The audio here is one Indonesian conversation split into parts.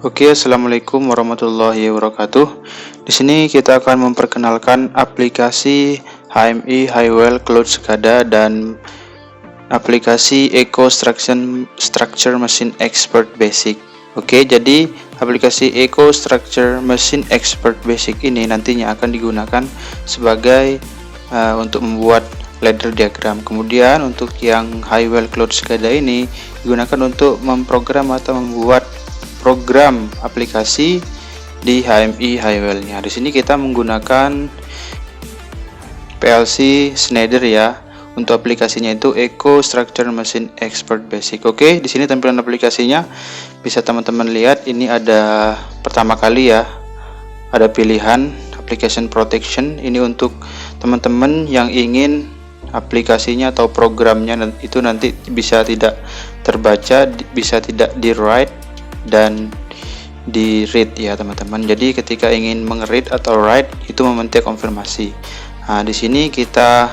Oke, assalamualaikum warahmatullahi wabarakatuh. Di sini kita akan memperkenalkan aplikasi HMI Highwell Cloud SCADA dan aplikasi Eco Structure Machine Expert Basic. Oke, jadi aplikasi Eco Structure Machine Expert Basic ini nantinya akan digunakan sebagai untuk membuat ladder diagram. Kemudian untuk yang Highwell Cloud SCADA ini digunakan untuk memprogram atau membuat program aplikasi di HMI Highwell-nya. Di sini kita menggunakan PLC Schneider ya. Untuk aplikasinya itu Eco Structure Machine Expert Basic. Oke, di sini tampilan aplikasinya bisa teman-teman lihat. Ini ada pertama kali ya, ada pilihan Application Protection. Ini untuk teman-teman yang ingin aplikasinya atau programnya itu nanti bisa tidak terbaca, bisa tidak di write dan di read ya teman-teman. Jadi ketika ingin meng-read atau write itu meminta konfirmasi. Nah, di sini kita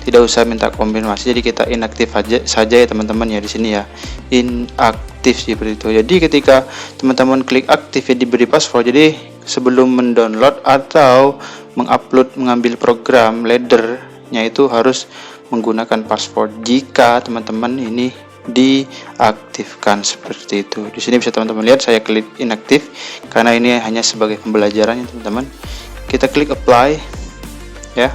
tidak usah minta konfirmasi, jadi kita inaktif saja ya teman-teman ya. Di sini ya inaktif seperti itu. Jadi ketika teman-teman klik aktif ya diberi password. Jadi sebelum mendownload atau mengupload mengambil program laddernya itu harus menggunakan password. Jika teman-teman ini diaktifkan seperti itu. Di sini bisa teman-teman lihat saya klik inaktif karena ini hanya sebagai pembelajaran ya teman-teman. Kita klik apply ya.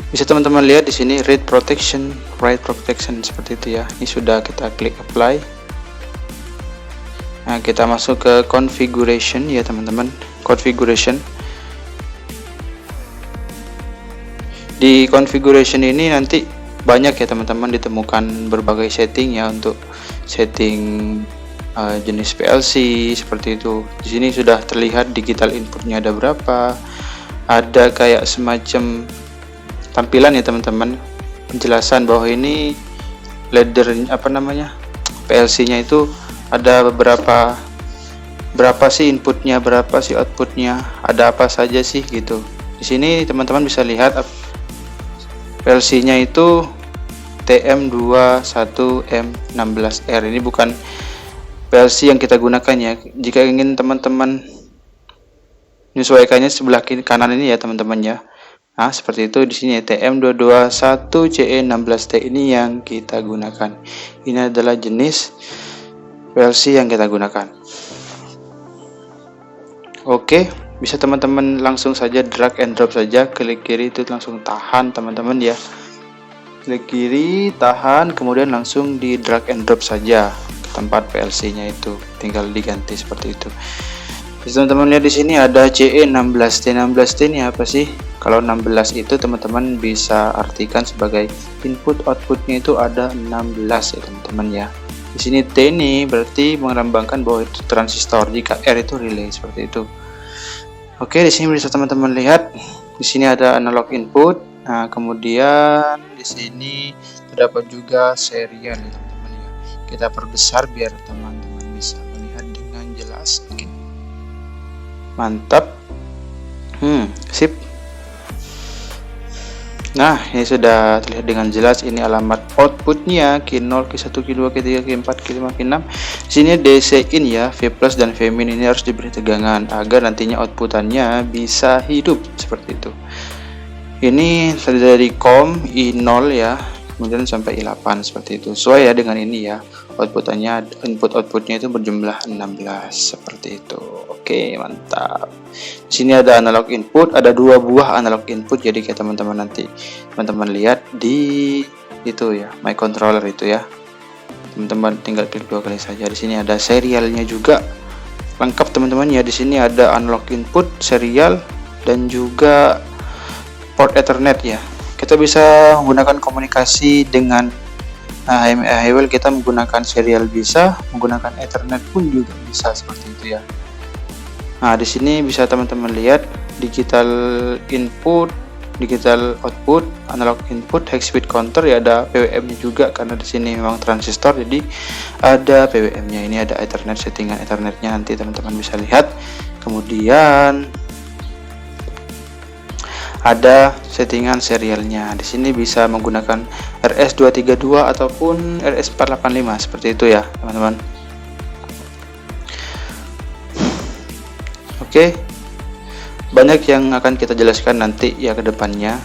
Bisa teman-teman lihat di sini read protection, write protection seperti itu ya. Ini sudah kita klik apply. Nah, kita masuk ke configuration ya teman-teman. Configuration. Di configuration ini nanti banyak ya teman-teman, ditemukan berbagai setting ya untuk setting jenis PLC seperti itu. Di sini sudah terlihat digital inputnya ada berapa, ada kayak semacam tampilan ya teman-teman, penjelasan bahwa ini ladder PLC-nya itu ada berapa sih inputnya, berapa sih outputnya, ada apa saja sih gitu. Di sini teman-teman bisa lihat PLC-nya itu TM21M16R. Ini bukan PLC yang kita gunakan ya. Jika ingin teman-teman menyesuaikannya sebelah kiri kanan ini ya teman-teman ya. Nah, seperti itu di sini ya, TM221CE16T ini yang kita gunakan. Ini adalah jenis PLC yang kita gunakan. Oke. Bisa teman-teman langsung saja drag and drop saja, klik kiri itu langsung tahan teman-teman ya, klik kiri tahan, kemudian langsung di drag and drop saja ke tempat PLC nya itu, tinggal diganti seperti itu. Bisa teman-teman lihat di sini ada CE16T. 16T ini apa sih? Kalau 16 itu teman-teman bisa artikan sebagai input outputnya itu ada 16 ya teman-teman ya. Di sini T ini berarti melambangkan bahwa itu transistor, jika R itu relay seperti itu. Oke, di sini bisa teman-teman lihat. Di sini ada analog input. Nah, kemudian di sini terdapat juga serial ya teman-teman ya. Kita perbesar biar teman-teman bisa melihat dengan jelas. Oke. Mantap. Sip. Nah, ini sudah terlihat dengan jelas. Ini alamat outputnya Q0, Q1, Q2, Q3, Q4, Q5, Q6. Di sini DC in ya, V plus dan V min ini harus diberi tegangan agar nantinya outputannya bisa hidup seperti itu. Ini dari COM I0 ya, kemudian sampai I8 seperti itu. Sesuai ya dengan ini ya. Outputannya, input-outputnya itu berjumlah 16 seperti itu. Oke, mantap. Di sini ada analog input, ada 2 buah analog input. Jadi kayak teman-teman nanti teman-teman lihat di itu ya, my controller itu ya. Teman-teman tinggal klik 2 kali saja. Di sini ada serialnya juga lengkap teman-teman ya. Di sini ada analog input, serial dan juga port Ethernet ya. Kita bisa menggunakan komunikasi dengan HMI Highwell, kita menggunakan serial bisa, menggunakan Ethernet pun juga bisa seperti itu ya. Nah, di sini bisa teman-teman lihat digital input, digital output, analog input, high speed counter ya, ada PWM-nya juga karena di sini memang transistor jadi ada PWM-nya. Ini ada Ethernet, settingan Ethernet-nya nanti teman-teman bisa lihat. Kemudian ada settingan serialnya. Di sini bisa menggunakan RS232 ataupun RS485 seperti itu ya, teman-teman. Oke. Banyak yang akan kita jelaskan nanti ya ke depannya.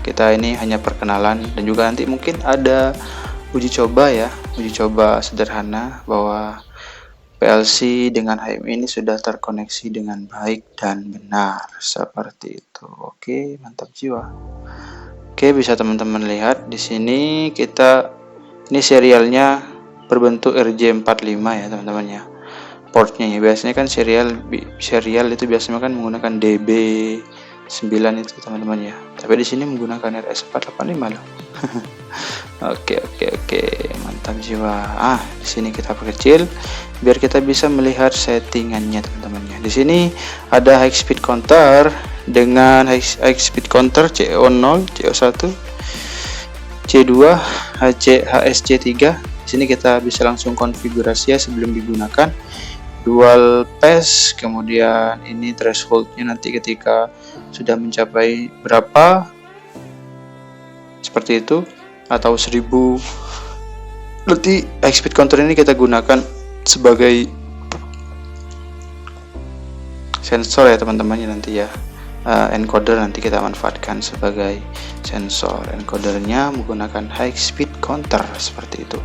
Kita ini hanya perkenalan dan juga nanti mungkin ada uji coba ya, uji coba sederhana bahwa PLC dengan HMI ini sudah terkoneksi dengan baik dan benar seperti itu. Oke, mantap jiwa. Oke, bisa teman-teman lihat di sini ini serialnya berbentuk RJ45 ya teman-teman ya. Portnya ya, biasanya kan serial itu biasanya kan menggunakan DB9 itu teman-teman ya. Tapi di sini menggunakan RS485 loh. Oke, mantap jiwa. Di sini kita perkecil biar kita bisa melihat settingannya teman-teman ya. Di sini ada high speed counter dengan high speed counter CO0, CO1, C2, HSC3. Di sini kita bisa langsung konfigurasi ya sebelum digunakan. Dual pass, kemudian ini thresholdnya nanti ketika sudah mencapai berapa seperti itu, atau 1000. Nanti high speed counter ini kita gunakan sebagai sensor ya teman-teman ya, nanti ya. Encoder nanti kita manfaatkan sebagai sensor. Encodernya menggunakan high speed counter seperti itu.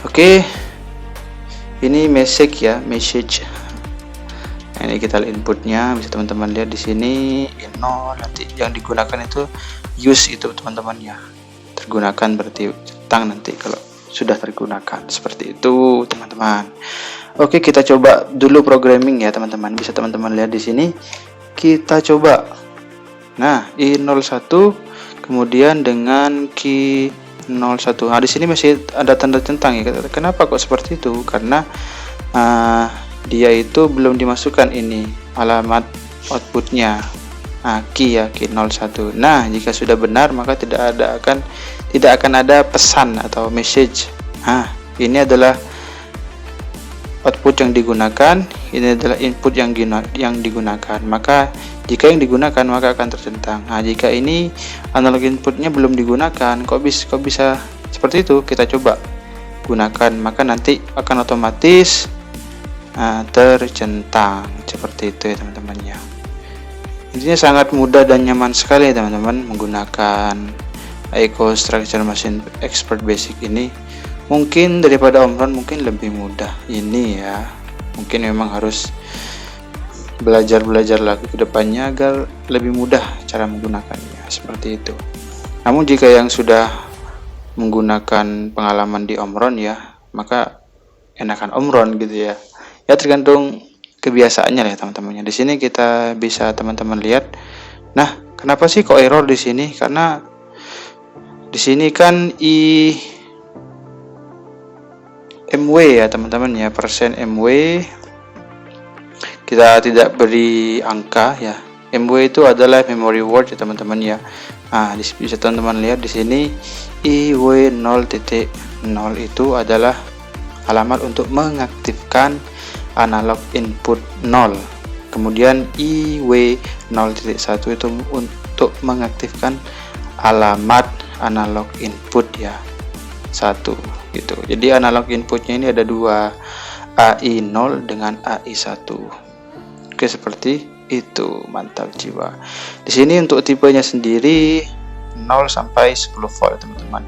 Oke. Ini message ya, message. Ini kita lihat inputnya, bisa teman-teman lihat di sini 0. Nanti yang digunakan itu use itu teman-teman ya. Tergunakan berarti centang nanti kalau sudah tergunakan seperti itu teman-teman. Oke, kita coba dulu programming ya teman-teman. Bisa teman-teman lihat di sini. Kita coba. Nah, I01 kemudian dengan key 01. Nah, di sini masih ada tanda centang ya. Kenapa kok seperti itu? Karena dia itu belum dimasukkan ini alamat outputnya. Key ya, key 01. Nah, jika sudah benar maka tidak akan ada pesan atau message. Ini adalah output yang digunakan, ini adalah input yang digunakan. Maka jika yang digunakan maka akan tercentang. Jika ini analog inputnya belum digunakan, kok bisa seperti itu? Kita coba gunakan, maka nanti akan otomatis tercentang seperti itu ya teman-teman ya. Intinya sangat mudah dan nyaman sekali ya teman-teman menggunakan Eco Structure Machine Expert Basic ini. Mungkin daripada Omron mungkin lebih mudah ini ya. Mungkin memang harus belajar lagi ke depannya agar lebih mudah cara menggunakannya seperti itu. Namun jika yang sudah menggunakan pengalaman di Omron ya, maka enakan Omron gitu ya. Ya tergantung kebiasaannya ya teman-temannya. Di sini kita bisa teman-teman lihat. Nah, kenapa sih kok error di sini? Karena di sini kan MW ya teman-teman ya, persen MW. Kita tidak beri angka ya. MW itu adalah memory word ya teman-teman ya. Bisa teman-teman lihat di sini IW0.0 itu adalah alamat untuk mengaktifkan analog input 0. Kemudian IW0.1 itu untuk mengaktifkan alamat analog input ya 1 gitu. Jadi analog inputnya ini ada dua, AI0 dengan AI1. Oke, seperti itu. Mantap jiwa. Di sini untuk tipenya sendiri 0 sampai 10 volt teman-teman.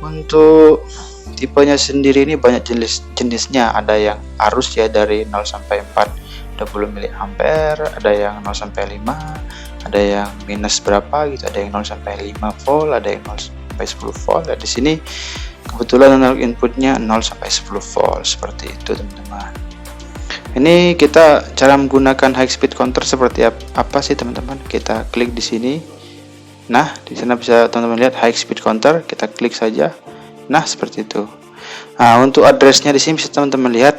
Untuk tipenya sendiri ini banyak jenisnya. Ada yang arus ya dari 0 sampai 4 20 mA, ada yang 0 sampai 5, ada yang minus berapa gitu, ada yang 0 sampai 5 volt, ada yang 0 sampai 10 volt. Di sini kebetulan analog inputnya 0 sampai 10 volt seperti itu teman-teman. Ini kita cara menggunakan high speed counter seperti apa sih teman-teman? Kita klik di sini. Nah, di sana bisa teman-teman lihat high speed counter, kita klik saja. Nah, seperti itu. Untuk addressnya di sini bisa teman-teman lihat.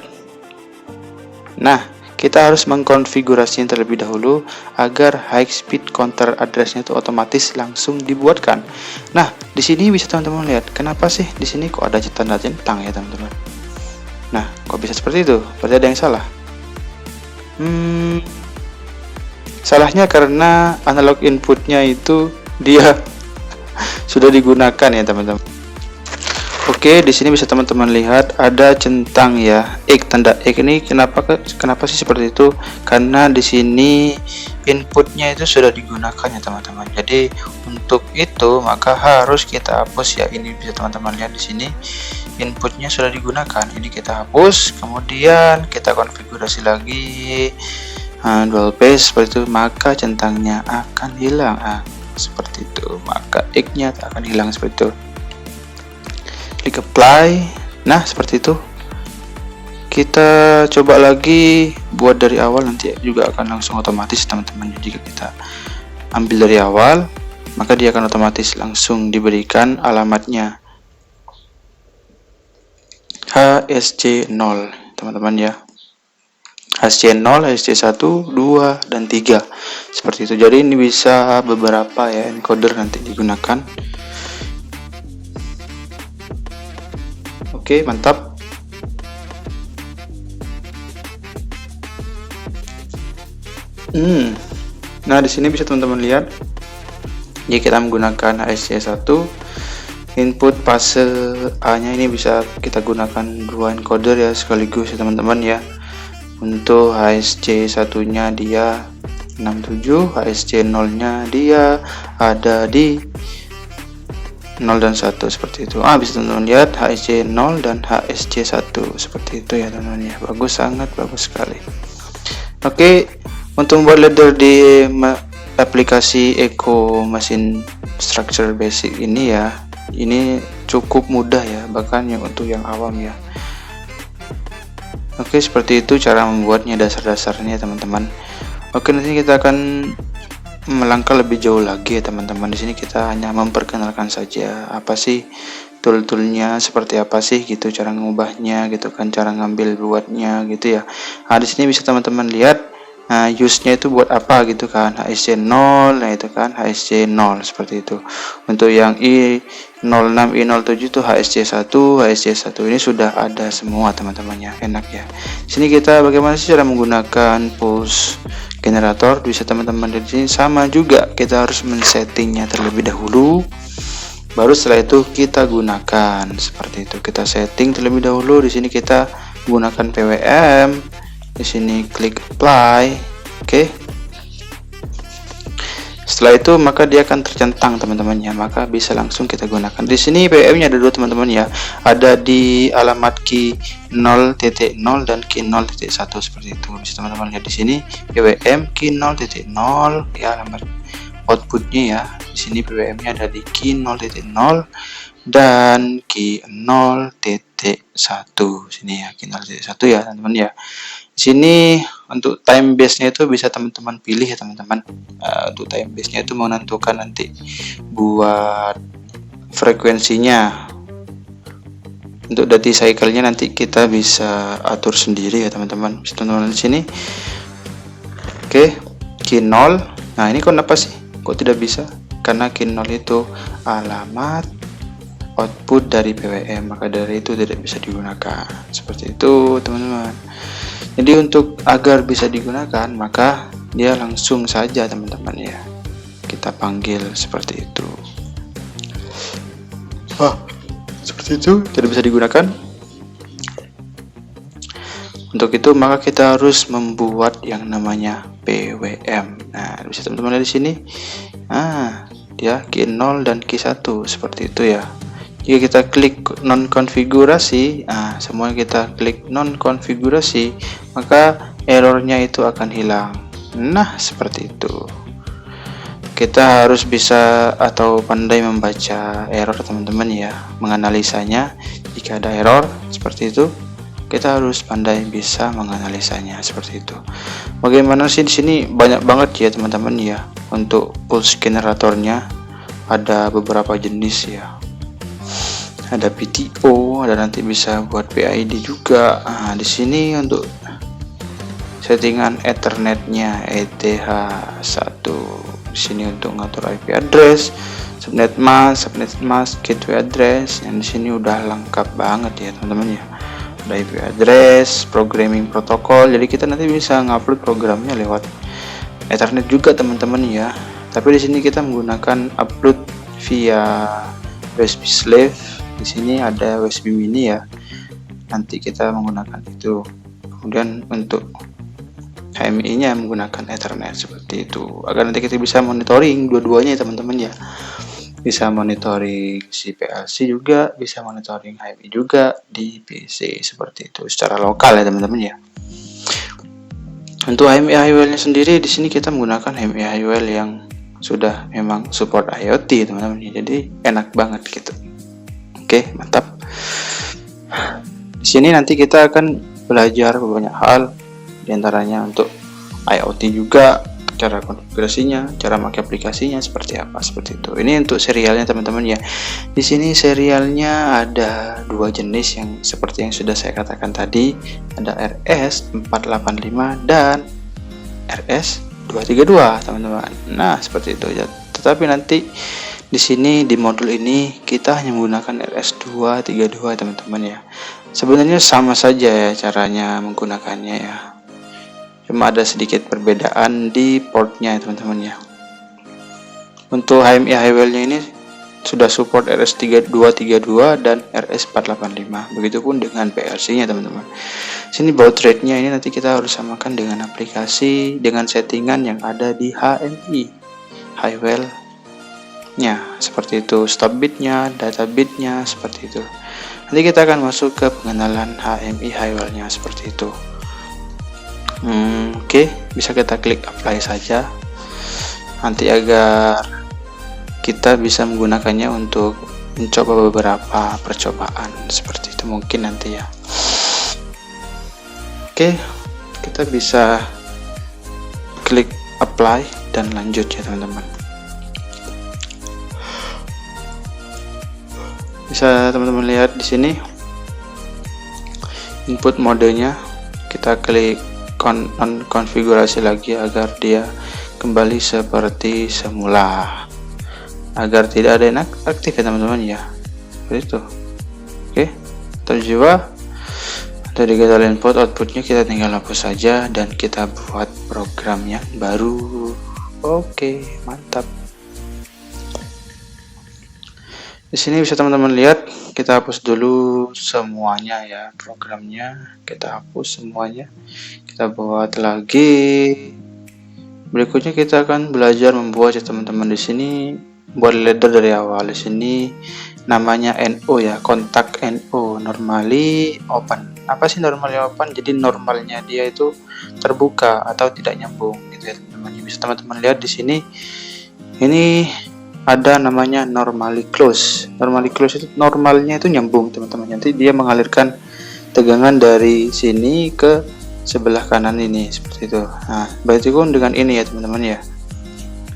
Nah, kita harus mengkonfigurasinya terlebih dahulu agar high speed counter addressnya itu otomatis langsung dibuatkan. Nah, di sini bisa teman-teman lihat. Kenapa sih di sini kok ada tanda centang ya teman-teman? Nah, kok bisa seperti itu? Berarti ada yang salah. Salahnya karena analog inputnya itu dia sudah digunakan ya teman-teman. Oke, di sini bisa teman-teman lihat ada centang ya, X, tanda X ini kenapa sih seperti itu? Karena di sini inputnya itu sudah digunakan ya teman-teman. Jadi untuk itu maka harus kita hapus ya. Ini bisa teman-teman lihat di sini inputnya sudah digunakan. Ini kita hapus, kemudian kita konfigurasi lagi dual paste seperti itu, maka centangnya akan hilang. Seperti itu, maka X-nya akan hilang seperti itu. Klik apply. Nah seperti itu. Kita coba lagi buat dari awal, nanti juga akan langsung otomatis teman-teman. Jika kita ambil dari awal, maka dia akan otomatis langsung diberikan alamatnya HSC 0 teman-teman ya. HSC 0, HSC 1, 2, dan 3 seperti itu. Jadi ini bisa beberapa ya encoder nanti digunakan. Oke, mantap. Nah, di sini bisa teman-teman lihat. Jika kita menggunakan HSC 1, input fase A-nya ini bisa kita gunakan 2 encoder ya sekaligus ya teman-teman ya. Untuk HSC 1-nya dia 67, HSC 0-nya dia ada di 0 dan 1 seperti itu. Bisa teman-teman lihat HSC 0 dan HSC 1 seperti itu ya teman-teman ya. Bagus, sangat bagus sekali. Oke, untuk membuat ladder di aplikasi Echo Machine Structure Basic ini ya, ini cukup mudah ya, bahkan yang untuk yang awam ya. Oke, seperti itu cara membuatnya, dasar-dasarnya teman-teman. Oke, nanti kita akan melangkah lebih jauh lagi ya teman-teman. Di sini kita hanya memperkenalkan saja apa sih tool-toolnya, seperti apa sih gitu, cara mengubahnya gitu kan, cara ngambil buatnya gitu ya. Di sini bisa teman-teman lihat use-nya itu buat apa gitu kan, HSC 0, nah itu kan HSC 0 seperti itu. Untuk yang I06, I07 itu HSC 1, HSC 1 ini sudah ada semua teman-teman ya, enak ya. Sini kita bagaimana sih cara menggunakan push generator, bisa teman-teman di sini sama juga, kita harus men-settingnya terlebih dahulu, baru setelah itu kita gunakan seperti itu. Kita setting terlebih dahulu. Di sini kita gunakan PWM. Di sini klik apply. Oke. Setelah itu maka dia akan tercentang teman-teman ya, maka bisa langsung kita gunakan. Di sini PWM-nya ada 2 teman-teman ya. Ada di alamat key 0.0 dan key 0.1 seperti itu. Bisa teman-teman lihat di sini PWM key 0.0 ya, alamat outputnya ya. Di sini PWM-nya ada di key 0.0 dan key 0.1 sini ya, key 0.1 ya teman-teman ya. Di sini untuk time base-nya itu bisa teman-teman pilih ya teman-teman. Untuk time base-nya itu menentukan nanti buat frekuensinya. Untuk dati cycle-nya nanti kita bisa atur sendiri ya teman-teman. Bisa teman-teman di sini. Oke, key 0. Nah, ini kenapa sih kok tidak bisa? Karena key 0 itu alamat output dari PWM, maka dari itu tidak bisa digunakan. Seperti itu teman-teman. Jadi untuk agar bisa digunakan, maka dia langsung saja teman-teman ya, kita panggil seperti itu. Seperti itu tidak bisa digunakan. Untuk itu maka kita harus membuat yang namanya PWM. Nah, bisa teman-teman lihat di sini. Dia key 0 dan key 1 seperti itu ya. Jika kita klik non konfigurasi, semuanya kita klik non konfigurasi, maka errornya itu akan hilang. Nah, seperti itu. Kita harus bisa atau pandai membaca error teman-teman ya, menganalisanya. Jika ada error seperti itu, kita harus pandai bisa menganalisanya seperti itu. Bagaimana sih di sini banyak banget ya teman-teman ya. Untuk pulse generatornya ada beberapa jenis ya. Ada PTO, ada nanti bisa buat PID juga. Di sini untuk settingan Ethernetnya ETH1. Di sini untuk ngatur IP address, subnet mask, gateway address. Yang di sini udah lengkap banget ya teman-teman ya. Ada IP address, programming protokol. Jadi kita nanti bisa ngupload programnya lewat Ethernet juga teman-teman ya. Tapi di sini kita menggunakan upload via USB slave. Di sini ada USB mini ya. Nanti kita menggunakan itu. Kemudian untuk HMI-nya menggunakan Ethernet seperti itu. Agar nanti kita bisa monitoring dua-duanya ya teman-teman ya. Bisa monitoring si PLC juga, bisa monitoring HMI juga di PC seperti itu secara lokal ya teman-teman ya. Untuk HMI Highwell-nya sendiri di sini kita menggunakan HMI Highwell yang sudah memang support IoT teman-teman. Jadi enak banget gitu. Oke, mantap. Di sini nanti kita akan belajar banyak hal, diantaranya untuk IoT juga, cara konfigurasinya, cara pakai aplikasinya seperti apa, seperti itu. Ini untuk serialnya teman-teman ya. Di sini serialnya ada dua jenis yang seperti yang sudah saya katakan tadi, ada RS485 dan RS232 teman-teman. Nah seperti itu ya. Tetapi nanti di sini di modul ini kita hanya menggunakan RS232 teman-teman ya. Sebenarnya sama saja ya caranya menggunakannya ya. Cuma ada sedikit perbedaan di portnya teman-teman ya. Untuk HMI Highwell-nya ini sudah support RS232 dan RS485. Begitupun dengan PLC-nya teman-teman. Sini baud rate-nya ini nanti kita harus samakan dengan aplikasi, dengan settingan yang ada di HMI Highwell-nya. Seperti itu, stop bit-nya, data bit-nya, seperti itu. Nanti kita akan masuk ke pengenalan HMI Highwell-nya seperti itu. Oke, bisa kita klik apply saja nanti agar kita bisa menggunakannya untuk mencoba beberapa percobaan seperti itu mungkin nanti ya. Oke, kita bisa klik apply dan lanjut ya teman-teman. Bisa teman-teman lihat di sini input modenya, kita klik konfigurasi lagi agar dia kembali seperti semula, agar tidak ada yang aktif ya teman-teman ya, seperti itu. Oke, terjebak dari digital input outputnya kita tinggal hapus saja dan kita buat program yang baru. Oke, mantap. Di sini bisa teman-teman lihat, kita hapus dulu semuanya ya, programnya kita hapus semuanya, kita buat lagi. Berikutnya kita akan belajar membuat ya teman-teman. Di sini buat leader dari awal. Di sini namanya NO ya, kontak NO, normally open. Apa sih normally open? Jadi normalnya dia itu terbuka atau tidak nyambung gitu ya teman-teman. Bisa teman-teman lihat di sini, ini ada namanya normally close. Normally close itu normalnya itu nyambung teman-teman. Nanti dia mengalirkan tegangan dari sini ke sebelah kanan ini seperti itu. Nah, berarti pun dengan ini ya teman-teman ya.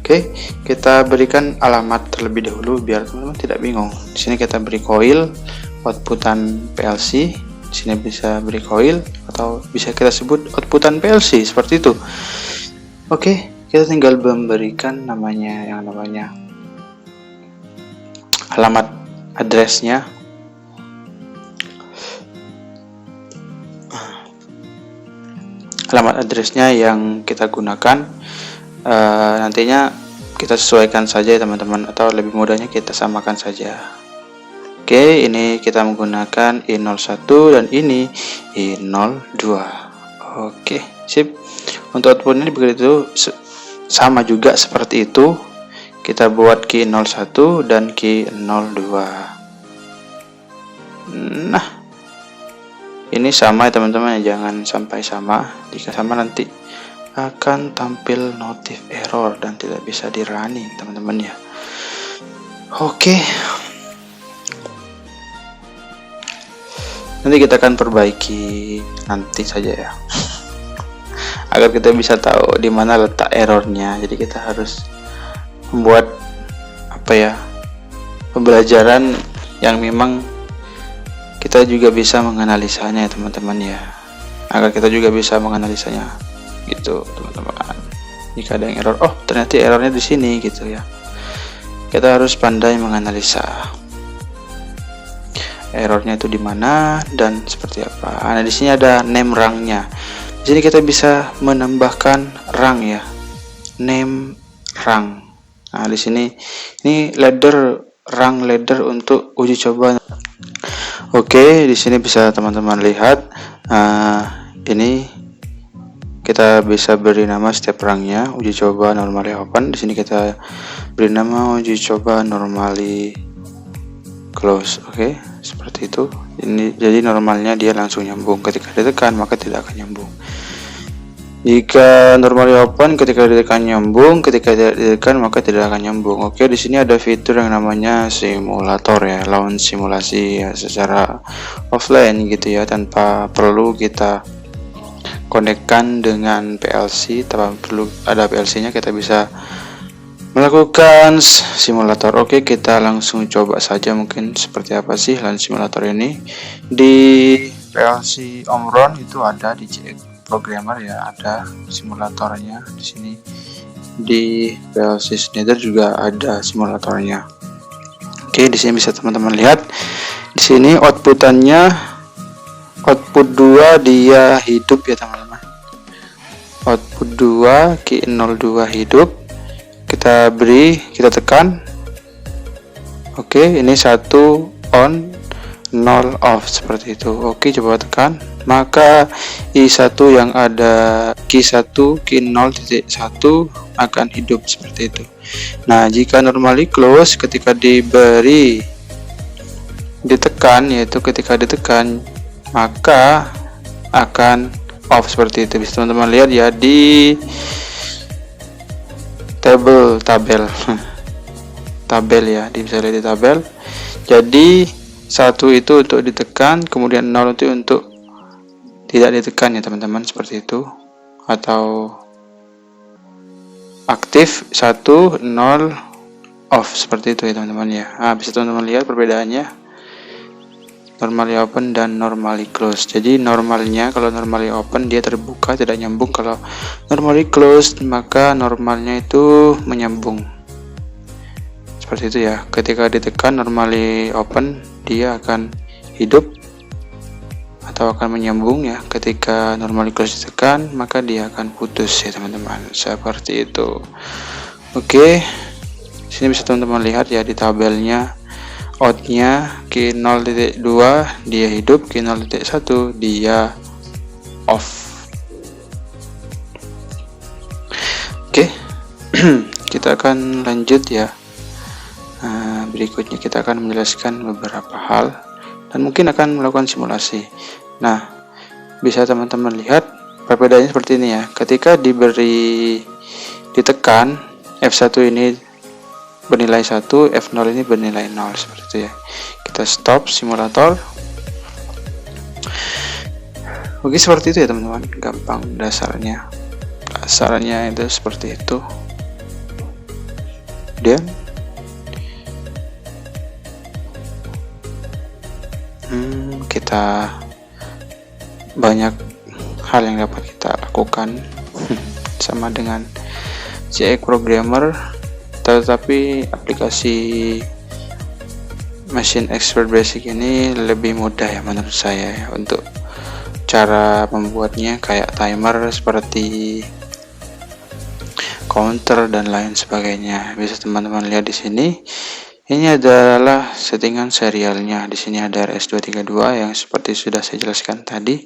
Oke, kita berikan alamat terlebih dahulu biar teman-teman tidak bingung. Di sini kita beri coil outputan PLC. Di sini bisa beri coil atau bisa kita sebut outputan PLC seperti itu. Oke, kita tinggal memberikan namanya yang namanya alamat addressnya. Alamat addressnya yang kita gunakan nantinya kita sesuaikan saja ya teman-teman, atau lebih mudahnya kita samakan saja. Oke, ini kita menggunakan I01 dan ini I02. Oke, sip. Untuk outputnya begitu sama juga seperti itu. Kita buat key 01 dan key 02. Nah, ini sama ya teman-teman ya, jangan sampai sama. Jika sama nanti akan tampil notif error dan tidak bisa di running teman-teman ya. Oke, nanti kita akan perbaiki nanti saja ya, agar kita bisa tahu di mana letak errornya. Jadi kita harus membuat apa ya, pembelajaran yang memang kita juga bisa menganalisanya ya teman-teman ya, agar kita juga bisa menganalisanya gitu teman-teman. Jika ada yang error, oh ternyata errornya di sini gitu ya, kita harus pandai menganalisa errornya itu di mana dan seperti apa. Nah di sini ada name rangnya. Di sini kita bisa menambahkan rang ya, name rang. Nah, di sini ini rang ladder untuk uji coba. Oke, di sini bisa teman-teman lihat. Ini kita bisa beri nama setiap rangnya, uji coba normally open. Di sini kita beri nama uji coba normally close. Oke, seperti itu. Ini jadi normalnya dia langsung nyambung. Ketika ditekan maka tidak akan nyambung. Jika normally open, ketika ditekan nyambung, ketika tidak ditekan maka tidak akan nyambung. Oke, di sini ada fitur yang namanya simulator ya, launch simulasi ya, secara offline gitu ya, tanpa perlu kita konekkan dengan PLC, tanpa perlu ada PLC-nya kita bisa melakukan simulator. Oke, kita langsung coba saja mungkin seperti apa sih launch simulator ini. Di PLC Omron itu ada di CX Programmer ya, ada simulatornya di sini. Di PLC Schneider juga ada simulatornya. Oke, di sini bisa teman-teman lihat. Di sini outputannya output 2 dia hidup ya teman-teman. Output 2 Q02 hidup. Kita beri, kita tekan. Oke, ini 1 on, 0 off seperti itu. Oke, coba tekan. Maka I1 yang ada Q1 Q0.1 akan hidup seperti itu. Nah, jika normally close ketika ditekan, yaitu ketika ditekan maka akan off seperti itu. Bisa teman-teman lihat ya di tabel ya, bisa lihat di tabel. Jadi 1 itu untuk ditekan, kemudian 0 itu untuk tidak ditekan ya teman-teman, seperti itu. Atau aktif 1 0 off seperti itu ya teman-teman ya. Nah, bisa teman-teman lihat perbedaannya normally open dan normally close. Jadi normalnya kalau normally open dia terbuka tidak nyambung, kalau normally close maka normalnya itu menyambung seperti itu ya. Ketika ditekan normally open dia akan hidup atau akan menyambung ya. Ketika normally close ditekan maka dia akan putus ya teman-teman, seperti itu. Oke, sini bisa teman-teman lihat ya di tabelnya, outnya Q0.2 dia hidup, Q0.1 dia off. Oke, kita akan lanjut ya. Berikutnya kita akan menjelaskan beberapa hal dan mungkin akan melakukan simulasi. Nah, bisa teman-teman lihat perbedaannya seperti ini ya. Ketika ditekan, F1 ini bernilai 1, F0 ini bernilai 0 seperti itu ya. Kita stop simulator. Oke, seperti itu ya teman-teman, gampang dasarnya itu seperti itu. Dan kita banyak hal yang dapat kita lakukan sama dengan CX Programmer, tetapi aplikasi Machine Expert Basic ini lebih mudah ya menurut saya ya, untuk cara membuatnya kayak timer seperti counter dan lain sebagainya. Bisa teman-teman lihat di sini. Ini adalah settingan serialnya. Di sini ada RS232 yang seperti sudah saya jelaskan tadi,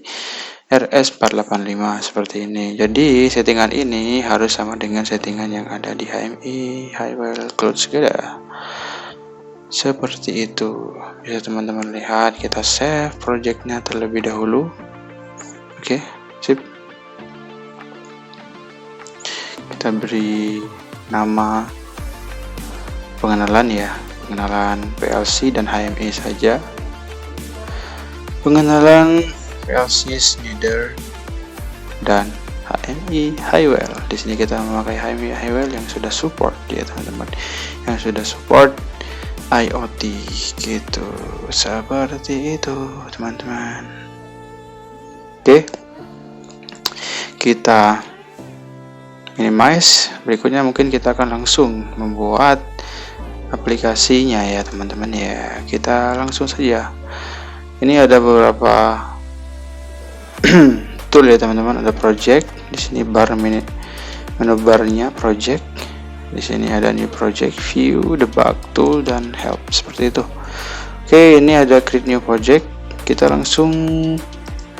RS485 seperti ini. Jadi settingan ini harus sama dengan settingan yang ada di HMI Highwell Cloud SCADA. Seperti itu. Bisa teman-teman lihat. Kita save projectnya terlebih dahulu. Oke, sip. Kita beri nama pengenalan ya, pengenalan PLC dan HMI saja. Pengenalan PLC Schneider dan HMI Highwell. Di sini kita memakai HMI Highwell yang sudah support ya teman-teman, yang sudah support IoT gitu. Seperti itu teman-teman. Oke, kita minimize. Berikutnya mungkin kita akan langsung membuat aplikasinya ya teman-teman ya. Kita langsung saja. Ini ada beberapa tool ya teman-teman. Ada project di sini, bar menu barnya project. Di sini ada new project, view, debug, tool, dan help, seperti itu. Oke, ini ada create new project. Kita langsung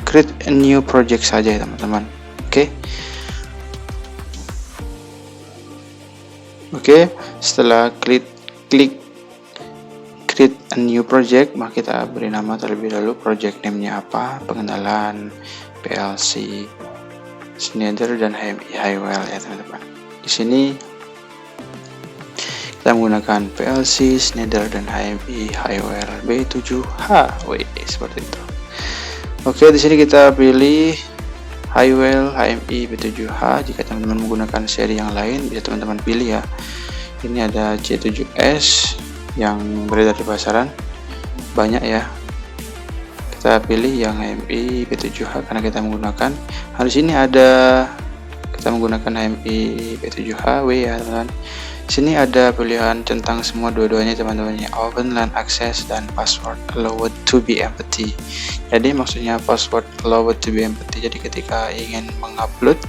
create a new project saja ya teman-teman. Oke, setelah klik create a new project, maka kita beri nama terlebih dahulu. Project name-nya apa, pengenalan, PLC, Schneider, dan HMI Highwell ya teman-teman. Di sini kita menggunakan PLC, Schneider, dan HMI Highwell B7HW seperti itu. Oke, di sini kita pilih Highwell HMI B7H. Jika teman-teman menggunakan seri yang lain, bisa teman-teman pilih ya. Ini ada C7S yang beredar di pasaran, banyak ya. Kita pilih yang HMI B7H karena kita menggunakan. Di sini ada kita menggunakan HMI B7HW ya teman-teman. Sini ada pilihan tentang semua dua-duanya teman-teman ya, open LAN access dan password allowed to be empty. Jadi maksudnya password allowed to be empty, jadi ketika ingin mengupload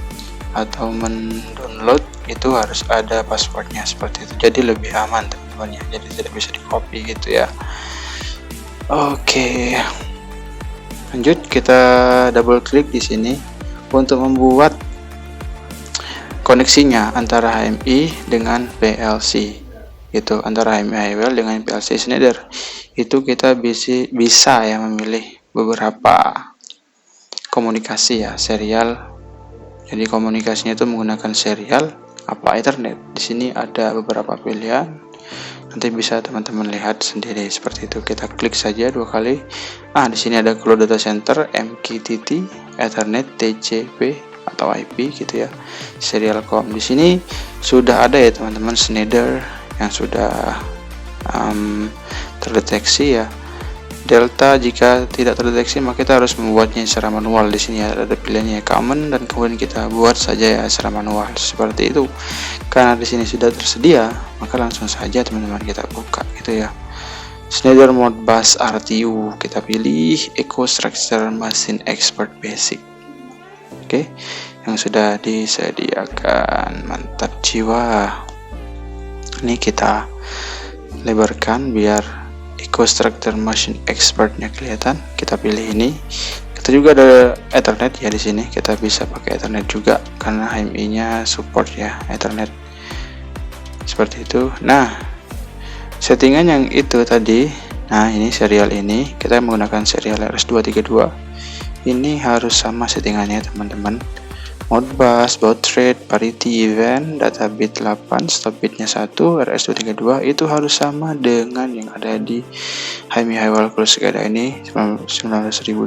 atau mendownload itu harus ada passwordnya seperti itu, jadi lebih aman teman-teman ya, jadi tidak bisa di copy gitu ya. Oke, lanjut kita double klik di sini untuk membuat koneksinya antara HMI dengan PLC gitu, antara HMI Highwell dengan PLC Schneider. Itu kita bisa ya memilih beberapa komunikasi ya, serial. Jadi komunikasinya itu menggunakan serial apa Ethernet. Di sini ada beberapa pilihan, nanti bisa teman-teman lihat sendiri seperti itu. Kita klik saja 2 kali. Di sini ada Cloud Data Center, MQTT, Ethernet, TCP atau IP gitu ya, serial com. Di sini sudah ada ya teman-teman Schneider yang sudah terdeteksi ya. Delta jika tidak terdeteksi maka kita harus membuatnya secara manual. Di sini ada pilihannya common dan kemudian kita buat saja ya secara manual seperti itu. Karena di sini sudah tersedia, maka langsung saja teman-teman kita buka gitu ya. Schneider Modbus RTU kita pilih EcoStruxure Machine Expert Basic. Oke, yang sudah disediakan, mantap jiwa. Ini kita lebarkan biar EcoStruxure Machine Expertnya kelihatan. Kita pilih ini. Kita juga ada Ethernet ya di sini. Kita bisa pakai Ethernet juga karena HMI-nya support ya Ethernet. Seperti itu. Nah, settingan yang itu tadi. Nah, ini serial ini kita menggunakan serial RS232. Ini harus sama settingannya teman-teman. Modbus, baud rate, parity event, data bit 8, stop bitnya 1, RS232 itu harus sama dengan yang ada di HMI Highwell Close Gada ini 19.208.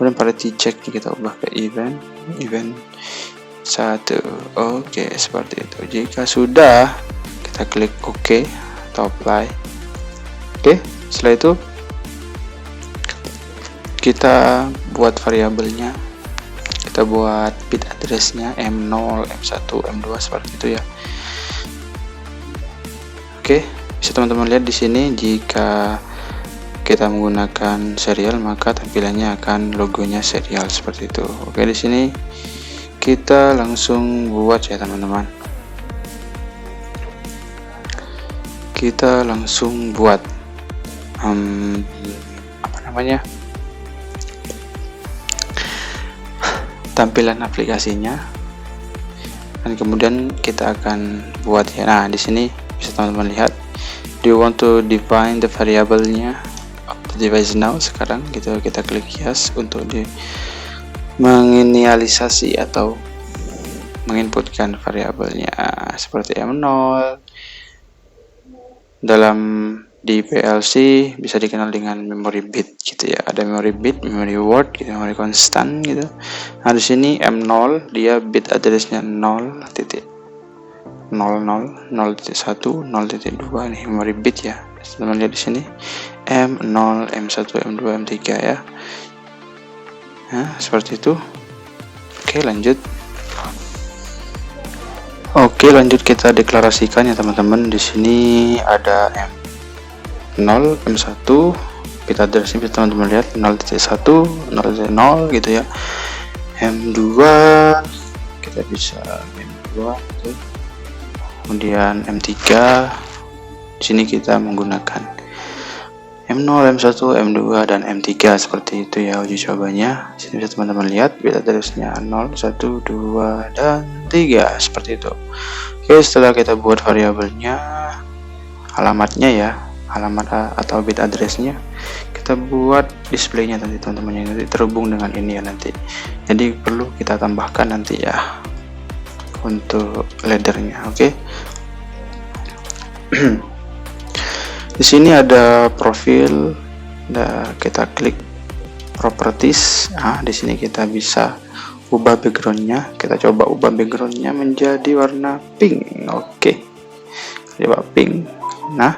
Kemudian parity check kita ubah ke event 1. Oke, seperti itu. Jika sudah, kita klik OK atau apply. Oke, setelah itu kita buat variabelnya, kita buat bit addressnya M0, M1, M2 seperti itu ya. Oke, bisa teman-teman lihat di sini jika kita menggunakan serial maka tampilannya akan logonya serial seperti itu. Oke, di sini kita langsung buat ya teman-teman. Kita langsung buat apa namanya? Tampilan aplikasinya, dan kemudian kita akan buat ya. Nah, di sini bisa teman-teman lihat, do you want to define the variable-nya of the device now. Sekarang gitu kita klik yes untuk menginisialisasi atau menginputkan variabelnya seperti M0. Dalam di PLC bisa dikenal dengan memory bit gitu ya. Ada memory bit, memory word, gitu, memory constant gitu. Nah, di sini M0 dia bit addressnya 0.00, 0.1, 0.2 nih memory bit ya. Teman-teman lihat di sini M0, M1, M2, M3 ya. Nah, seperti itu. Oke, lanjut. Oke, lanjut kita deklarasikan ya teman-teman. Di sini ada M0, M1, bit addressnya bisa teman-teman lihat 0.1, 0.0 gitu ya. M2 Oke, kita bisa M2 gitu. Kemudian M3. Di sini kita menggunakan M0, M1, M2 dan M3 seperti itu ya uji cobanya. Di sini bisa teman-teman lihat bit address-nya 0, 1, 2 dan 3 seperti itu. Oke, setelah kita buat variabelnya, alamatnya ya, alamat atau bit address-nya, kita buat displaynya nanti teman-teman, yang nanti terhubung dengan ini ya nanti. Jadi perlu kita tambahkan nanti ya untuk laddernya. Oke. Di sini ada profil, kita klik properties. Nah, di sini kita bisa ubah backgroundnya. Kita coba ubah backgroundnya menjadi warna pink. Oke, coba pink. Nah,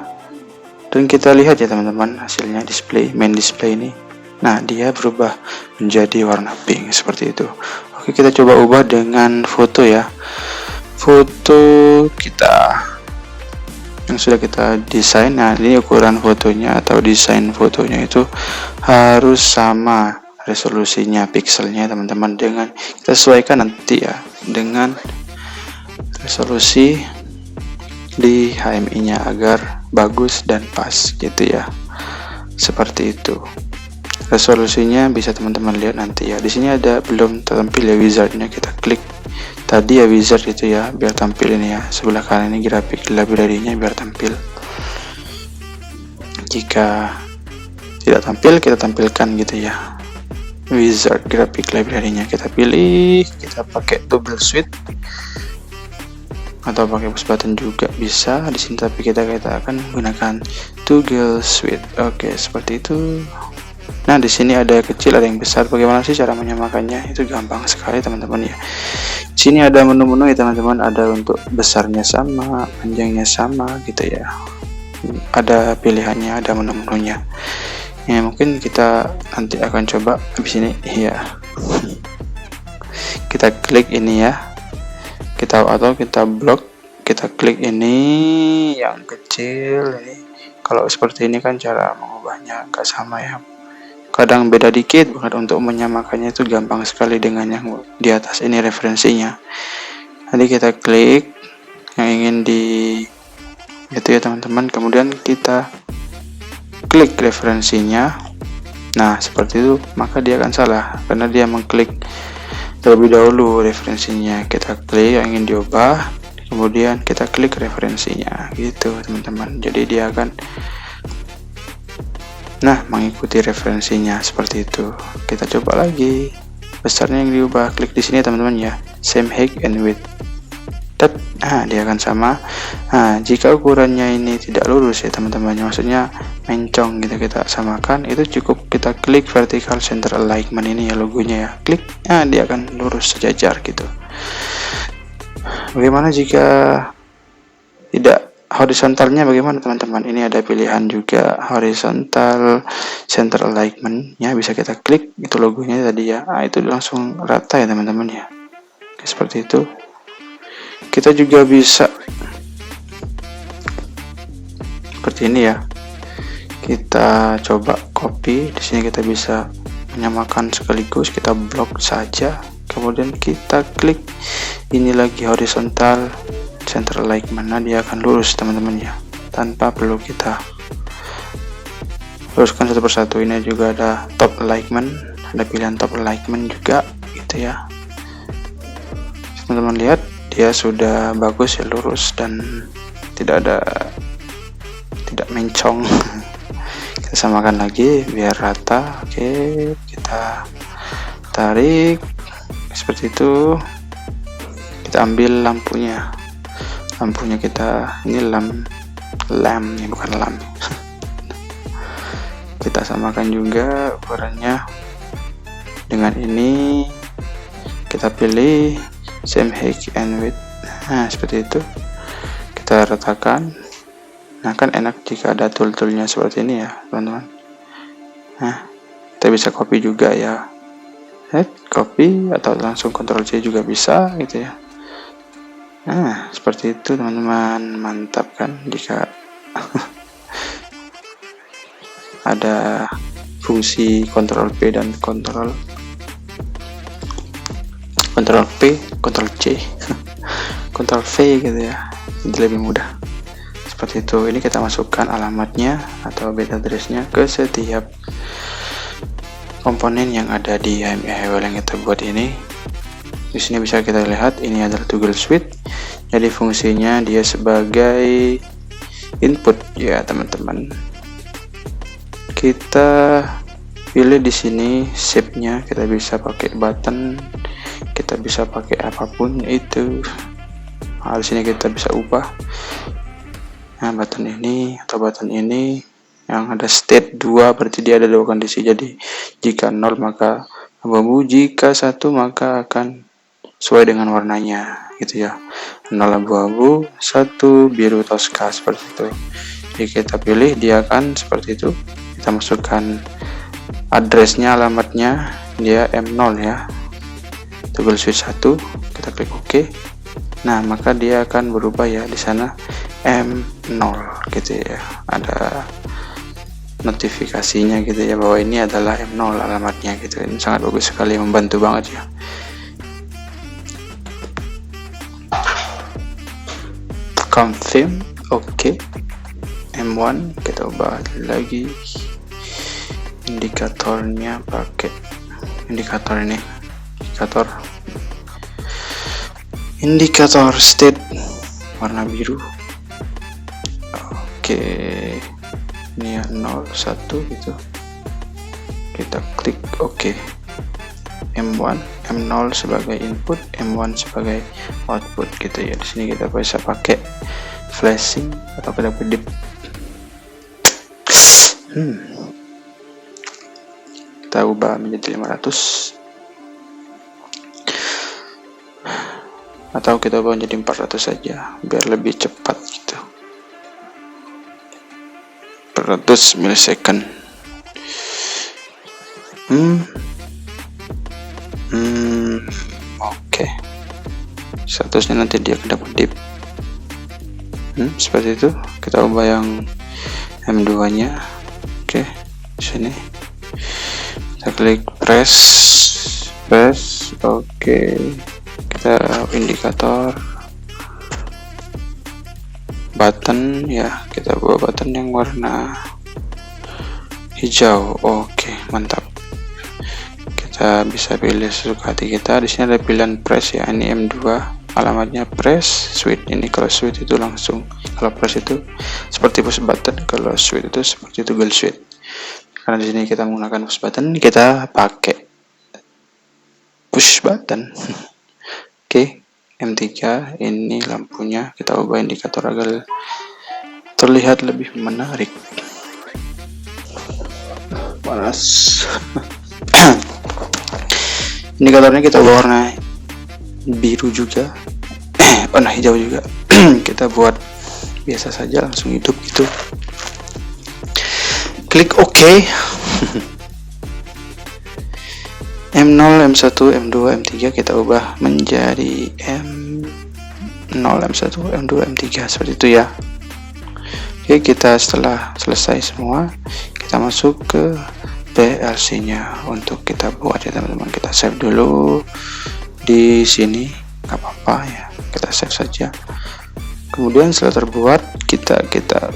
dan kita lihat ya teman-teman hasilnya main display ini. Nah, dia berubah menjadi warna pink seperti itu. Oke, kita coba ubah dengan foto ya. Foto kita yang sudah kita desain. Nah, ini ukuran fotonya atau desain fotonya itu harus sama resolusinya, pixelnya teman-teman, dengan kita sesuaikan nanti ya dengan resolusi di HMI nya agar bagus dan pas gitu ya. Seperti itu. Resolusinya bisa teman-teman lihat nanti ya. Di sini ada belum tampil ya wizardnya, kita klik tadi ya wizard itu ya biar tampil ini ya, sebelah kanan ini grafik library-nya biar tampil. Jika tidak tampil kita tampilkan gitu ya, wizard grafik library-nya kita pilih, kita pakai double switch atau pakai push button juga bisa di sini, tapi kita akan menggunakan toggle switch. Oke, seperti itu. Nah, di sini ada kecil, ada yang besar. Bagaimana sih cara menyamakannya? Itu gampang sekali teman-teman ya. Di sini ada menu-menu ya teman-teman, ada untuk besarnya sama, panjangnya sama gitu ya. Ada pilihannya, ada menu-menunya. Ya, mungkin kita nanti akan coba habis ini ya. Kita klik ini ya. Atau kita blok, kita klik ini yang kecil ini. Kalau seperti ini kan cara mengubahnya agak sama ya. Kadang beda dikit banget, untuk menyamakannya itu gampang sekali dengan yang di atas ini referensinya. Nanti kita klik yang ingin itu ya teman-teman, kemudian kita klik referensinya. Nah, seperti itu, maka dia akan salah karena dia mengklik terlebih dahulu referensinya. Kita klik yang ingin diubah, kemudian kita klik referensinya gitu teman-teman. Jadi dia akan mengikuti referensinya seperti itu. Kita coba lagi besarnya yang diubah, klik di sini teman-teman ya, same height and width. Nah, dia akan sama. Nah, jika ukurannya ini tidak lurus ya teman-teman, maksudnya mencong gitu, kita samakan, itu cukup kita klik vertical center alignment ini ya, logonya ya, klik. Nah, dia akan lurus sejajar gitu. Bagaimana jika tidak horizontalnya, bagaimana teman-teman? Ini ada pilihan juga horizontal center alignment ya, bisa kita klik, itu logonya tadi ya. Nah, itu langsung rata ya teman-teman ya. Oke, seperti itu. Kita juga bisa seperti ini ya. Kita coba copy, di sini kita bisa menyamakan sekaligus, kita blok saja, kemudian kita klik ini lagi horizontal center alignment. Nah, dia akan lurus teman-teman ya, tanpa perlu kita luruskan satu persatu. Ini juga ada top alignment, ada pilihan top alignment juga gitu ya. Teman-teman lihat, dia sudah bagus ya, lurus dan tidak mencong. Kita samakan lagi biar rata. Oke, kita tarik seperti itu. Kita ambil lampunya kita, ini lamp ini bukan lamp. Kita samakan juga ukurannya dengan ini, kita pilih same height and width. Nah, seperti itu kita ratakan. Nah, kan enak jika ada tool-toolnya seperti ini ya teman-teman. Nah, kita bisa copy juga ya, copy atau langsung Ctrl C juga bisa gitu ya. Nah, seperti itu teman-teman, mantap kan jika ada fungsi Ctrl P dan Ctrl P Ctrl C Ctrl V gitu ya, jadi lebih mudah seperti itu. Ini kita masukkan alamatnya atau bit addressnya ke setiap komponen yang ada di HMI yang kita buat ini. Di sini bisa kita lihat ini adalah toggle switch, jadi fungsinya dia sebagai input ya teman-teman. Kita pilih di sini shape-nya, kita bisa pakai button, kita bisa pakai apapun itu. Nah, di sini kita bisa ubah. Nah, button ini atau button ini yang ada state 2 berarti dia ada 2 kondisi. Jadi jika 0 maka abu-abu, jika 1 maka akan sesuai dengan warnanya gitu ya. 0 abu-abu, 1 biru toska seperti itu. Jadi kita pilih dia akan seperti itu. Kita masukkan addressnya, alamatnya, dia M0 ya. Toggle switch 1, kita klik OK. Nah, maka dia akan berubah ya di sana M0 gitu ya. Ada notifikasinya gitu ya bahwa ini adalah M0 alamatnya gitu. Ini sangat bagus sekali, membantu banget ya. Confirm, oke. M1 kita ubah lagi indikatornya, pakai indikator ini, indikator state warna biru. Oke, ini ya 01 gitu, kita klik oke. M1, M0 sebagai input, M1 sebagai output gitu ya. Di sini kita bisa pakai flashing atau kedap-kedip. Kita ubah menjadi 500 atau kita ubah menjadi 400 saja biar lebih cepat gitu. 400 milisecond. Oke. Statusnya nanti dia kedap-kedip. Seperti itu. Kita ubah yang M2 nya. Oke, sini kita klik press. Oke, kita indikator button ya, kita buat button yang warna hijau. Oke, mantap. Kita bisa pilih sesuka hati kita. Di sini ada pilihan press ya, ini M2, alamatnya press switch. Ini kalau switch itu langsung, kalau press itu seperti push button, kalau switch itu seperti toggle switch. Karena di sini kita menggunakan push button, kita pakai push button. Oke, M3 ini lampunya kita ubah indikator agar terlihat lebih menarik. Panas. Indikatornya kita ubah warna biru juga, warna hijau juga. Kita buat biasa saja, langsung hidup gitu. Klik OK. M0, M1, M2, M3 kita ubah menjadi M0, M1, M2, M3 seperti itu ya. Oke, kita setelah selesai semua, kita masuk ke PLC nya untuk kita buat ya teman-teman. Kita save dulu di sini, nggak apa-apa ya, kita save saja. Kemudian setelah terbuat, kita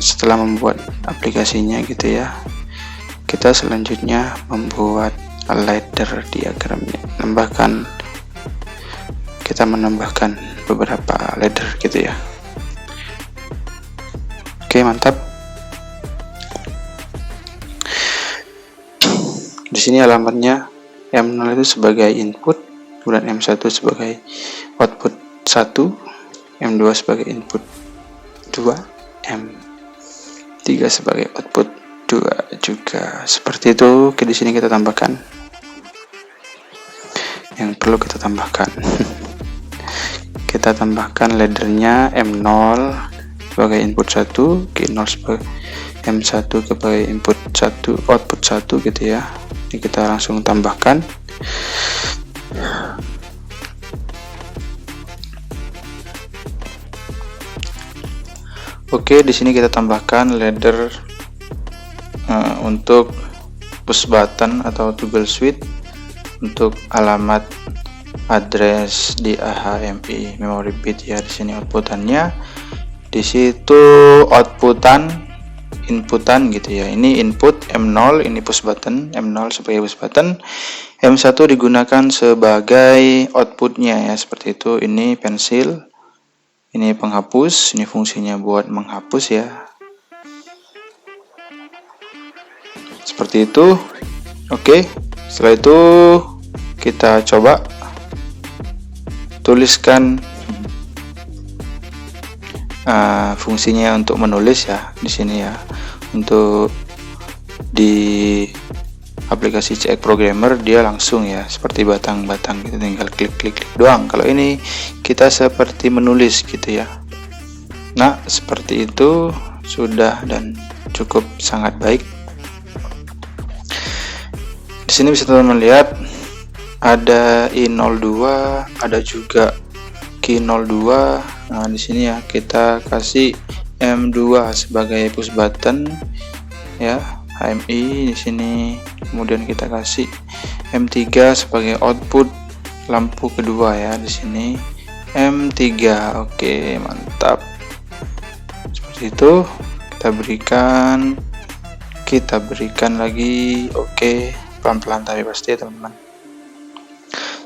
setelah membuat aplikasinya gitu ya, kita selanjutnya membuat ladder diagramnya. Kita menambahkan beberapa ladder gitu ya. Oke, mantap. Di sini alamatnya M0 itu sebagai input, kemudian M1 sebagai output 1, M2 sebagai input 2, M3 sebagai output 2 juga. Seperti itu. Oke, di sini kita tambahkan yang perlu kita tambahkan. Kita tambahkan laddernya M0 sebagai input 1, K0 sebagai M1 sebagai input 1, output 1 gitu ya. Ini kita langsung tambahkan. Oke, di sini kita tambahkan ladder untuk push button atau toggle switch untuk alamat address di HMI memory bit ya. Di sini outputannya, di situ inputan gitu ya. Ini input M0, ini push button, M0 sebagai push button, M1 digunakan sebagai outputnya ya, seperti itu. Ini pensil, ini penghapus, ini fungsinya buat menghapus ya, seperti itu. Oke, setelah itu kita coba tuliskan fungsinya untuk menulis ya di sini ya. Untuk di aplikasi CX Programmer dia langsung ya, seperti batang-batang gitu, tinggal klik doang. Kalau ini kita seperti menulis gitu ya. Nah, seperti itu sudah dan cukup sangat baik. Di sini bisa teman-teman lihat ada I02, ada juga Q02. Nah, di sini ya kita kasih M2 sebagai push button ya, HMI di sini. Kemudian kita kasih M3 sebagai output lampu kedua ya, di sini M3. Oke, mantap. Seperti itu kita berikan lagi. Oke, pelan-pelan tapi pasti ya teman-teman.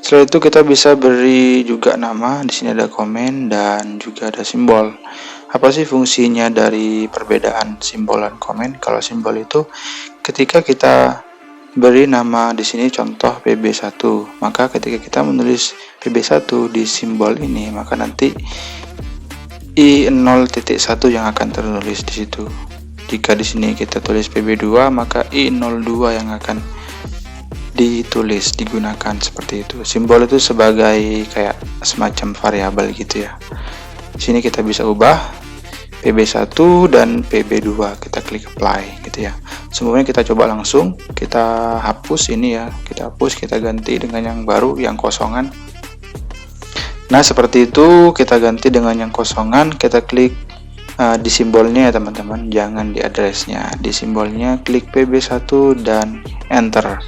Setelah itu kita bisa beri juga nama. Di sini ada komen dan juga ada simbol. Apa sih fungsinya dari perbedaan simbol dan komen? Kalau simbol itu ketika kita beri nama di sini contoh PB1, maka ketika kita menulis PB1 di simbol ini, maka nanti I0.1 yang akan tertulis di situ. Jika di sini kita tulis PB2, maka I02 yang akan digunakan, seperti itu. Simbol itu sebagai kayak semacam variabel gitu ya. Di sini kita bisa ubah PB1 dan PB2, kita klik apply gitu ya. Semuanya kita coba langsung, kita hapus ini ya, kita hapus, kita ganti dengan yang baru, yang kosongan. Nah, seperti itu, kita ganti dengan yang kosongan, kita klik di simbolnya ya teman-teman, jangan di addressnya, di simbolnya klik PB1 dan enter.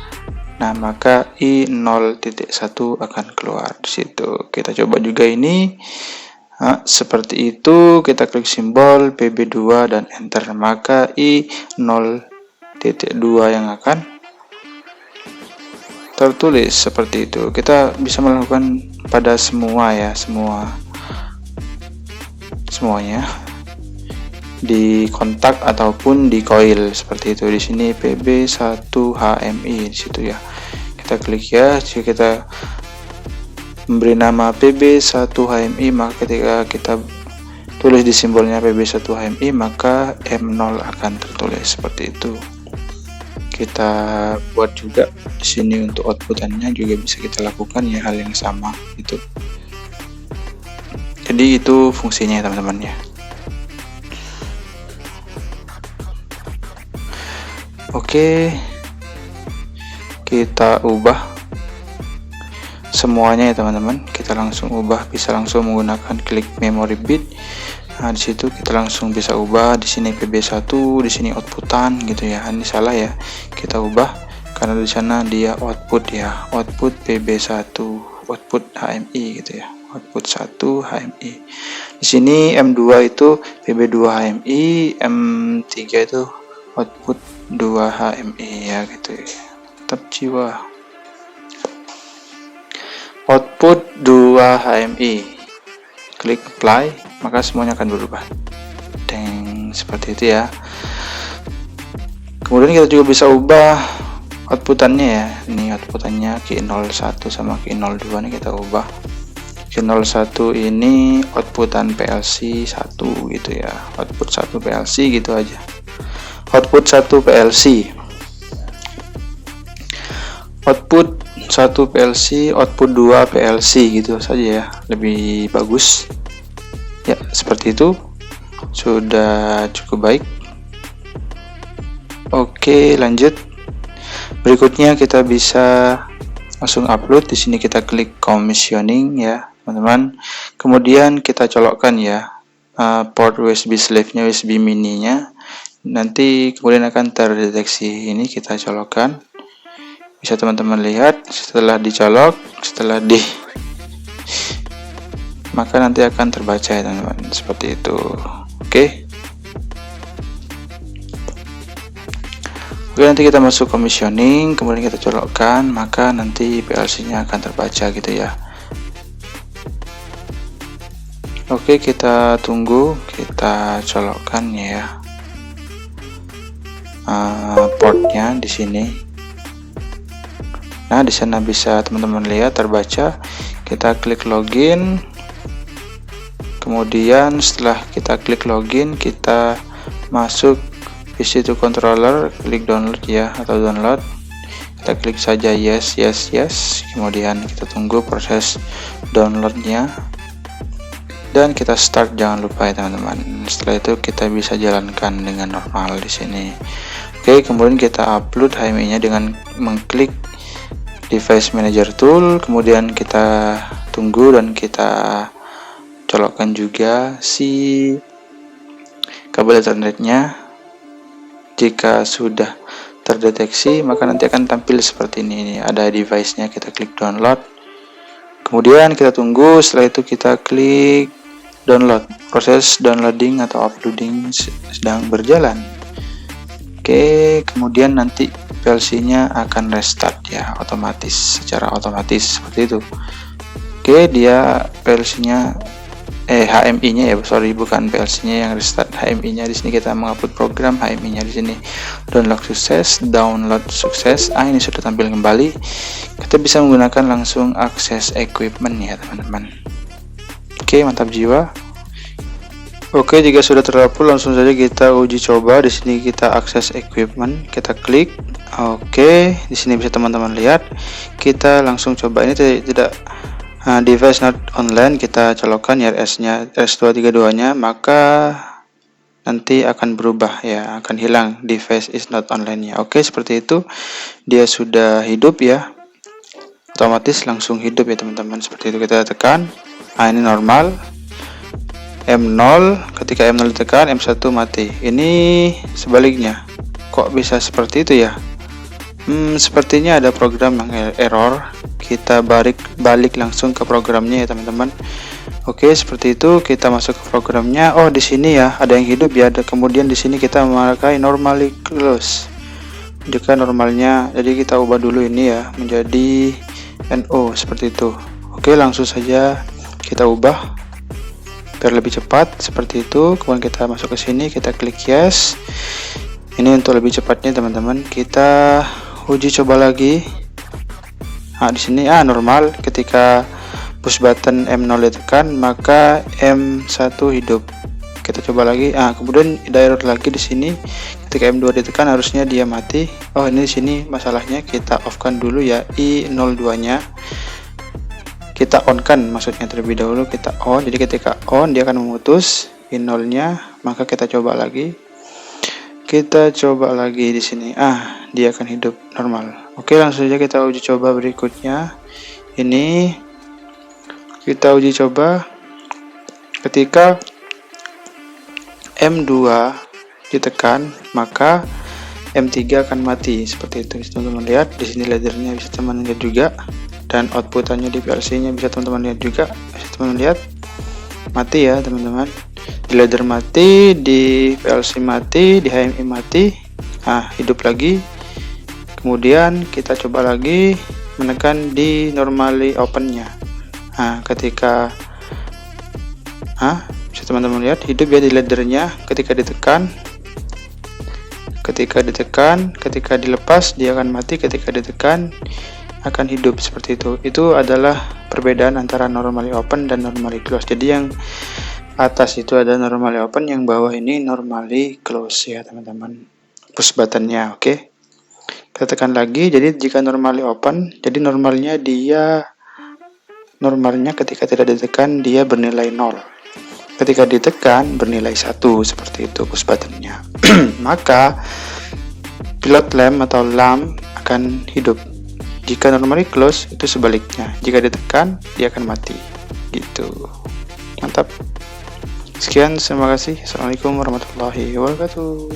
Nah, maka I0.1 akan keluar di situ. Kita coba juga ini. Nah, seperti itu, kita klik simbol PB2 dan enter, maka I0.2 yang akan tertulis seperti itu. Kita bisa melakukan pada semua ya, semuanya di kontak ataupun di coil seperti itu. Di sini PB1HMI di situ ya. Kita klik ya. Jika kita memberi nama PB1HMI, maka ketika kita tulis di simbolnya PB1HMI, maka M0 akan tertulis seperti itu. Kita buat juga di sini untuk outputannya juga bisa kita lakukan ya, hal yang sama itu. Jadi itu fungsinya ya teman-teman ya. Oke, kita ubah semuanya ya teman-teman. Kita langsung ubah, bisa langsung menggunakan klik memory bit. Nah, di situ kita langsung bisa ubah. Di sini PB1, di sini outputan gitu ya. Ini salah ya. Kita ubah karena di sana dia output ya. Output PB1, output HMI gitu ya. Output 1 HMI. Di sini M2 itu PB2 HMI, M3 itu output 2 HMI ya gitu ya. Tetap jiwa. Output 2 HMI, klik apply, maka semuanya akan berubah. Seperti itu ya. Kemudian kita juga bisa ubah outputannya ya. Ini outputannya Q01 sama Q02 ini kita ubah. Q01 ini outputan PLC 1 gitu ya. Output 1 PLC gitu aja. Output 1 PLC. Output 1 PLC, output 2 PLC gitu saja ya, lebih bagus ya. Seperti itu sudah cukup baik. Oke, lanjut. Berikutnya kita bisa langsung upload. Di sini kita klik commissioning ya teman-teman. Kemudian kita colokkan ya port USB slave-nya, USB mini-nya. Nanti kemudian akan terdeteksi. Ini kita colokkan Bisa teman-teman lihat setelah dicolok, maka nanti akan terbaca ya teman-teman, seperti itu. Oke. Oke, nanti kita masuk commissioning, kemudian kita colokkan, maka nanti PLC-nya akan terbaca gitu ya. Oke, kita tunggu, kita colokkan ya portnya di sini. Nah, di sana bisa teman-teman lihat terbaca. Kita klik login. Kemudian setelah kita klik login, kita masuk PC to controller, klik download ya, atau download. Kita klik saja yes. Kemudian kita tunggu proses downloadnya. Dan kita start, jangan lupa ya teman-teman. Setelah itu kita bisa jalankan dengan normal di sini. Oke, kemudian kita upload HMI-nya dengan mengklik device manager tool, kemudian kita tunggu dan kita colokkan juga si kabel Ethernetnya. Jika sudah terdeteksi, maka nanti akan tampil seperti ini. Ada device-nya, kita klik download. Kemudian kita tunggu, setelah itu kita klik download. Proses downloading atau uploading sedang berjalan. Oke, kemudian nanti PLC-nya akan restart ya, secara otomatis seperti itu. Oke, dia PLC-nya HMI-nya ya, bukan PLC-nya yang restart. HMI-nya di sini kita mengupload program, HMI-nya di sini download sukses. Ini sudah tampil kembali. Kita bisa menggunakan langsung akses equipment ya teman-teman. Oke, mantap jiwa. Oke, jika sudah terupload, langsung saja kita uji coba. Di sini kita akses equipment, kita klik. Oke, di sini bisa teman-teman lihat. Kita langsung coba, ini tidak device not online, kita colokkan ya RS232-nya, maka nanti akan berubah ya, akan hilang device is not online-nya. Oke, seperti itu. Dia sudah hidup ya. Otomatis langsung hidup ya teman-teman. Seperti itu, kita tekan. Ini normal. M0, ketika M0 ditekan, M1 mati. Ini sebaliknya. Kok bisa seperti itu ya? Sepertinya ada program yang error. Kita balik langsung ke programnya ya teman-teman. Oke, seperti itu. Kita masuk ke programnya. Oh, di sini ya ada yang hidup ya. Kemudian di sini kita memakai normally close. Jika normalnya, jadi kita ubah dulu ini ya menjadi NO seperti itu. Oke, langsung saja kita ubah biar lebih cepat seperti itu. Kemudian kita masuk ke sini, kita klik yes. Ini untuk lebih cepatnya teman-teman. Kita uji coba lagi. Di sini normal. Ketika push button M0 ditekan, maka M1 hidup. Kita coba lagi. Kemudian ada error lagi di sini. Ketika M2 ditekan, harusnya dia mati. Oh, ini di sini masalahnya. Kita off kan dulu ya I02-nya. Kita on kan, maksudnya terlebih dahulu kita on. Jadi ketika on, dia akan memutus I0-nya. Maka kita coba lagi. Di sini. Dia akan hidup normal. Oke, langsung saja kita uji coba berikutnya. Ini kita uji coba ketika M2 ditekan, maka M3 akan mati seperti itu. Bisa teman-teman lihat di sini laddernya, bisa teman-teman lihat juga, dan outputannya di PLC-nya bisa teman-teman lihat juga. Bisa teman-teman lihat mati ya teman-teman. Di ladder mati, di PLC mati, di HMI mati. Hidup lagi. Kemudian kita coba lagi menekan di normally open-nya. Ketika bisa teman-teman lihat hidup ya di laddernya. Ketika ditekan, ketika dilepas dia akan mati, ketika ditekan akan hidup seperti itu. Itu adalah perbedaan antara normally open dan normally close. Jadi yang atas itu ada normally open, yang bawah ini normally close ya teman-teman. Push buttonnya, oke. Kita tekan lagi. Jadi jika normally open, jadi normalnya ketika tidak ditekan dia bernilai 0. Ketika ditekan bernilai 1 seperti itu push buttonnya. Maka pilot lamp atau lamp akan hidup. Jika normally close itu sebaliknya. Jika ditekan dia akan mati. Gitu. Mantap. Sekian, terima kasih. Assalamualaikum warahmatullahi wabarakatuh.